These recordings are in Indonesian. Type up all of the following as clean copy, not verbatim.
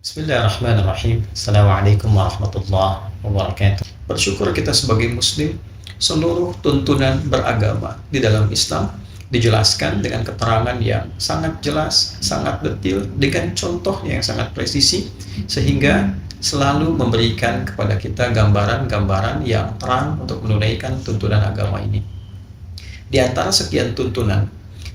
Bismillahirrahmanirrahim. Assalamualaikum warahmatullahi wabarakatuh. Bersyukur kita sebagai muslim, seluruh tuntunan beragama di dalam Islam dijelaskan dengan keterangan yang sangat jelas, sangat detail, dengan contoh yang sangat presisi, sehingga selalu memberikan kepada kita gambaran-gambaran yang terang untuk menunaikan tuntunan agama ini. Di antara sekian tuntunan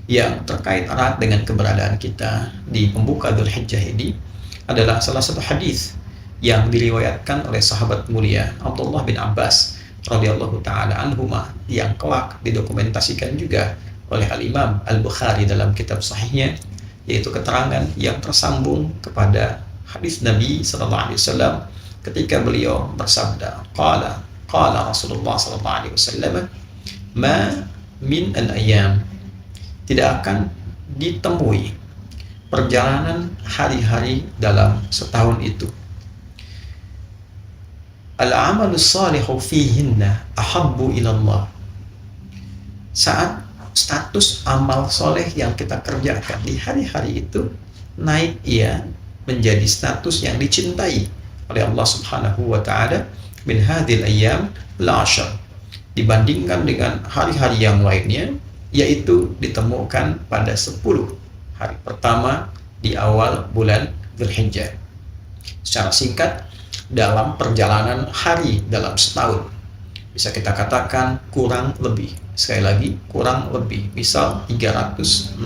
yang terkait erat dengan keberadaan kita di pembuka Dzulhijjah ini adalah salah satu hadis yang diriwayatkan oleh sahabat mulia Abdullah bin Abbas radhiyallahu taala anhuma, yang kelak didokumentasikan juga oleh Al-Imam Al-Bukhari dalam kitab sahihnya, yaitu keterangan yang tersambung kepada hadis Nabi sallallahu alaihi wasallam ketika beliau bersabda, qala Rasulullah sallallahu alaihi wasallam, ma min al-ayyam, tidak akan ditemui perjalanan hari-hari dalam setahun itu, al-amalus salihu fihinna ahabbu ilallah, saat status amal soleh yang kita kerjakan di hari-hari itu naik ia menjadi status yang dicintai oleh Allah subhanahu wa ta'ala min hadhil ayyam al-ashr, dibandingkan dengan hari-hari yang lainnya, yaitu ditemukan pada 10 hari pertama di awal bulan Dzulhijjah. Secara singkat, dalam perjalanan hari dalam setahun, bisa kita katakan kurang lebih, sekali lagi kurang lebih, misal 365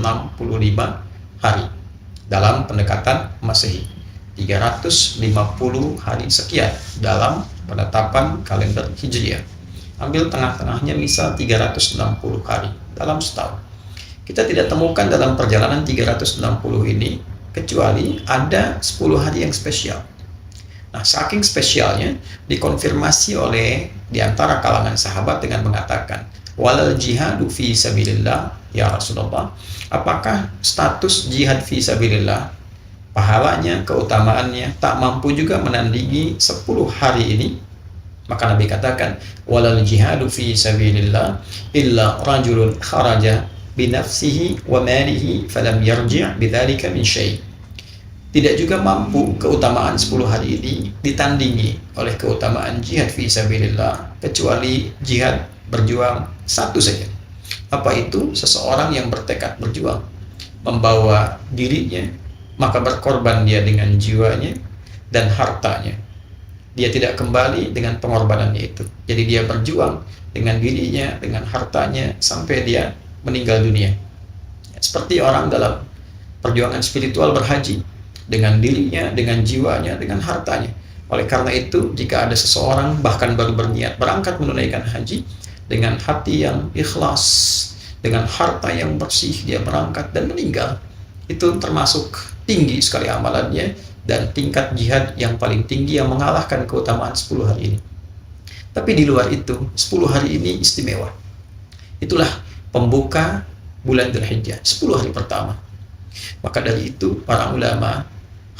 hari dalam pendekatan Masehi, 350 hari sekian dalam penetapan kalender Hijriah. Ambil tengah-tengahnya, misal 360 hari dalam setahun. Kita tidak temukan dalam perjalanan 360 ini kecuali ada 10 hari yang spesial. Nah, saking spesialnya dikonfirmasi oleh diantara kalangan sahabat dengan mengatakan, walal jihadu fi sabilillah ya Rasulullah, apakah status jihad fi sabilillah, pahalanya, keutamaannya tak mampu juga menandingi 10 hari ini? Maka Nabi katakan, walal jihadu fi sabilillah illa rajulun kharaja binafsihi wa malihi falam yarji' bidzalika min syai'. Tidak juga mampu keutamaan 10 hari ini ditandingi oleh keutamaan jihad fi sabilillah kecuali jihad berjuang satu saja. Apa itu? Seseorang yang bertekad berjuang, membawa dirinya, maka berkorban dia dengan jiwanya dan hartanya. Dia tidak kembali dengan pengorbanannya itu. Jadi dia berjuang dengan dirinya, dengan hartanya sampai dia meninggal dunia. Seperti orang dalam perjuangan spiritual berhaji, dengan dirinya, dengan jiwanya, dengan hartanya. Oleh karena itu, jika ada seseorang bahkan baru berniat berangkat menunaikan haji, dengan hati yang ikhlas, dengan harta yang bersih, dia berangkat dan meninggal, itu termasuk tinggi sekali amalannya dan tingkat jihad yang paling tinggi yang mengalahkan keutamaan 10 hari ini. Tapi di luar itu, 10 hari ini istimewa. Itulah pembuka bulan Dzulhijjah, 10 hari pertama. Maka dari itu para ulama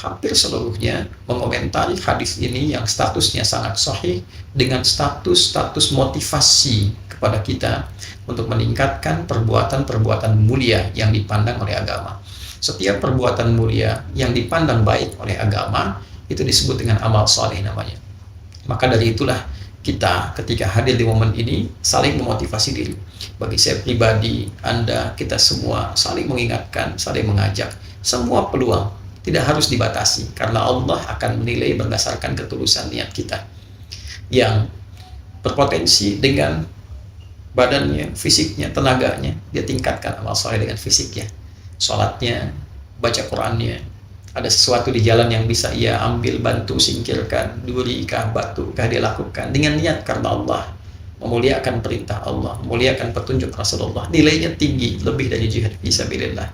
hampir seluruhnya mengomentari hadis ini yang statusnya sangat sahih dengan status motivasi kepada kita untuk meningkatkan perbuatan-perbuatan mulia yang dipandang oleh agama. Setiap perbuatan mulia yang dipandang baik oleh agama itu disebut dengan amal saleh namanya. Maka dari itulah kita ketika hadir di momen ini saling memotivasi diri. Bagi saya pribadi, Anda, kita semua saling mengingatkan, saling mengajak. Semua peluang tidak harus dibatasi, karena Allah akan menilai berdasarkan ketulusan niat kita. Yang berpotensi dengan badannya, fisiknya, tenaganya, dia tingkatkan amal soleh dengan fisiknya. Sholatnya, baca Qurannya, ada sesuatu di jalan yang bisa ia ambil, bantu singkirkan, duri kah, batu kah, dia lakukan dengan niat karena Allah, memuliakan perintah Allah, memuliakan petunjuk Rasulullah, nilainya tinggi, lebih dari jihad fisabilillah.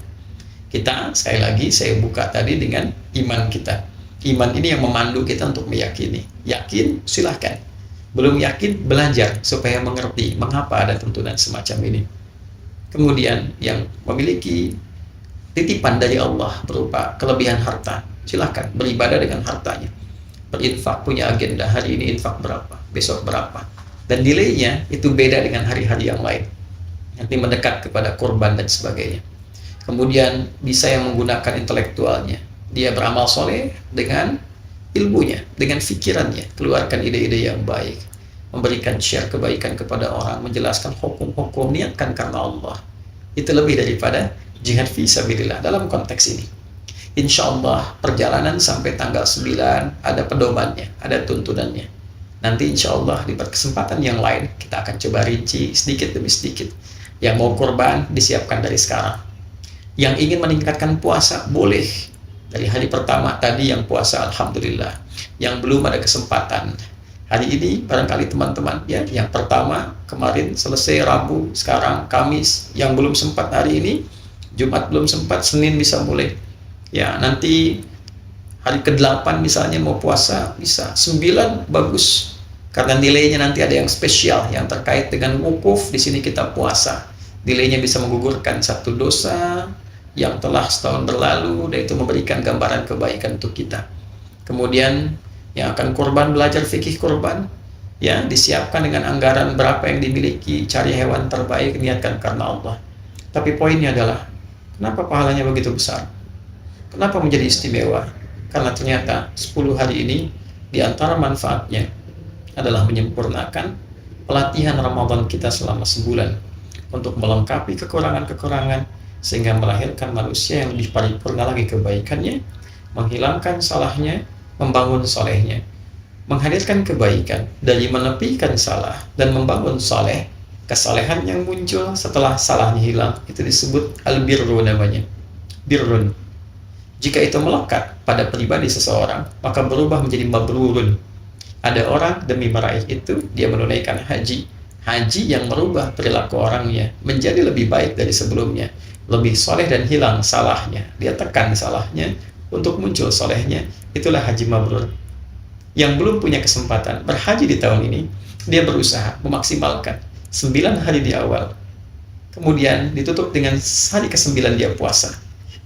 Kita, sekali lagi saya buka tadi dengan iman kita. Iman ini yang memandu kita untuk meyakini. Yakin, silahkan. Belum yakin, belajar supaya mengerti mengapa ada tuntunan semacam ini. Kemudian yang memiliki titipan dari Allah berupa kelebihan harta, silahkan beribadah dengan hartanya. Berinfak, punya agenda, hari ini infak berapa, besok berapa. Dan nilainya itu beda dengan hari-hari yang lain. Nanti mendekat kepada kurban dan sebagainya. Kemudian bisa yang menggunakan intelektualnya, Dia beramal soleh dengan ilmunya, dengan pikirannya, keluarkan ide-ide yang baik, memberikan share kebaikan kepada orang, menjelaskan hukum-hukum, niatkan karena Allah. Itu lebih daripada jihad fi sabilillah dalam konteks ini. Insya Allah perjalanan sampai tanggal 9 ada pedomannya, ada tuntunannya. Nanti insya Allah di kesempatan yang lain kita akan coba rinci sedikit demi sedikit. Yang mau kurban disiapkan dari sekarang. Yang ingin meningkatkan puasa boleh. Dari hari pertama tadi yang puasa alhamdulillah. Yang belum ada kesempatan. Hari ini barangkali teman-teman ya, yang pertama kemarin selesai Rabu, sekarang Kamis, yang belum sempat hari ini, Jumat belum sempat, Senin bisa mulai. Ya, nanti hari ke-8 misalnya mau puasa, bisa 9 bagus. Karena nilainya nanti ada yang spesial yang terkait dengan wukuf, di sini kita puasa. Nilainya bisa menggugurkan satu dosa yang telah setahun berlalu, dan itu memberikan gambaran kebaikan untuk kita. Kemudian yang akan kurban belajar fikih kurban, ya disiapkan dengan anggaran berapa yang dimiliki, cari hewan terbaik, niatkan karena Allah. Tapi poinnya adalah, kenapa pahalanya begitu besar? Kenapa menjadi istimewa? Karena ternyata 10 hari ini di antara manfaatnya adalah menyempurnakan pelatihan Ramadan kita selama sebulan untuk melengkapi kekurangan-kekurangan sehingga melahirkan manusia yang lebih paripurna lagi kebaikannya, menghilangkan salahnya, membangun solehnya, menghadirkan kebaikan dari menepikan salah dan membangun soleh. Kesalehan yang muncul setelah salahnya hilang itu disebut al-birru namanya, birrun. Jika itu melekat pada pribadi seseorang, maka berubah menjadi mabrurun. Ada orang demi meraih itu, dia menunaikan haji. Haji yang merubah perilaku orangnya menjadi lebih baik dari sebelumnya. Lebih soleh dan hilang salahnya. Dia tekan salahnya untuk muncul solehnya. Itulah haji mabrur. Yang belum punya kesempatan berhaji di tahun ini, dia berusaha memaksimalkan 9 hari di awal. Kemudian ditutup dengan hari ke-9 dia puasa.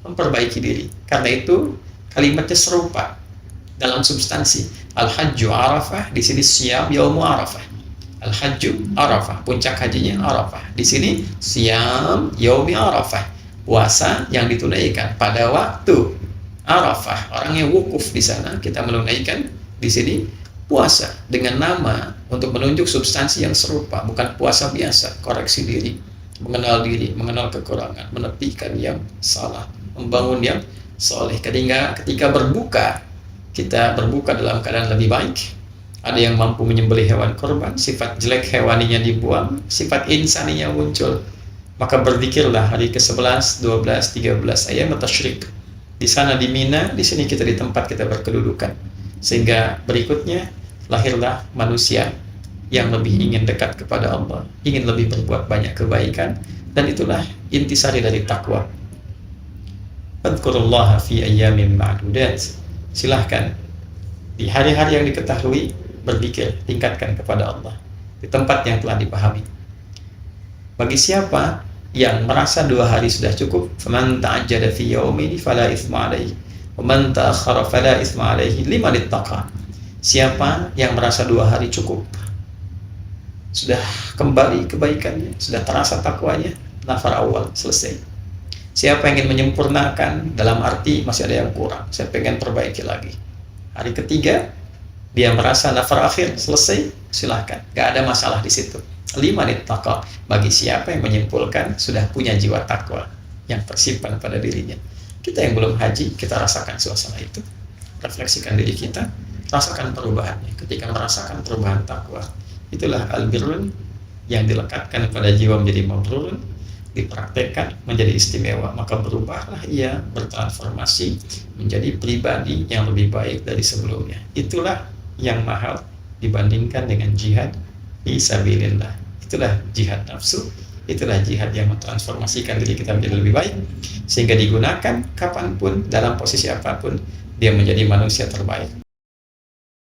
Memperbaiki diri. Karena itu kalimatnya serupa dalam substansi. Al-Hajju Arafah, di sini Siyam Yaumu Arafah. Al-Hajju Arafah, puncak hajinya Arafah. Di sini Siyam Yaumi Arafah, puasa yang ditunaikan pada waktu Arafah. Orang yang wukuf di sana, kita menunaikan di sini puasa dengan nama untuk menunjuk substansi yang serupa, bukan puasa biasa. Koreksi diri, mengenal diri, mengenal kekurangan, menepikan yang salah, membangun yang soleh. Ketika berbuka, kita berbuka dalam keadaan lebih baik. Ada yang mampu menyembelih hewan korban, sifat jelek hewaninya dibuang, sifat insaninya muncul. Maka berzikirlah hari ke-11, 12, 13 ayam tasyrik. Di sana di Mina, di sini kita di tempat kita berkedudukan. Sehingga berikutnya lahirlah manusia yang lebih ingin dekat kepada Allah, ingin lebih berbuat banyak kebaikan, dan itulah intisari dari takwa. Fadhkurullaha fi ayyamin ma'dudat. Silahkan di hari-hari yang diketahui berzikir, tingkatkan kepada Allah di tempat yang telah dipahami. Bagi siapa yang merasa 2 hari sudah cukup, faman ta'ajjala fi yaumin fala itsma alaihi wa man ta'akhkhara fala itsma alaihi liman ittaqa. Siapa yang merasa 2 hari cukup, sudah kembali kebaikannya, sudah terasa takwanya, nafar awal selesai. Siapa yang ingin menyempurnakan, dalam arti masih ada yang kurang, saya pengen perbaiki lagi, hari ketiga dia merasa nafar akhir selesai, silahkan, gak ada masalah di situ. Liman ittaqa, bagi siapa yang menyimpulkan sudah punya jiwa takwa yang tersimpan pada dirinya. Kita yang belum haji, kita rasakan suasana itu, refleksikan diri kita, rasakan perubahannya. Ketika merasakan perubahan takwa, itulah al-birrun yang dilekatkan pada jiwa menjadi mabrurun, dipraktekkan menjadi istimewa, maka berubahlah ia, bertransformasi menjadi pribadi yang lebih baik dari sebelumnya. Itulah yang mahal dibandingkan dengan jihad fi sabilillah. Itulah jihad nafsu, itulah jihad yang mentransformasikan diri kita menjadi lebih baik, sehingga digunakan kapanpun, dalam posisi apapun, dia menjadi manusia terbaik.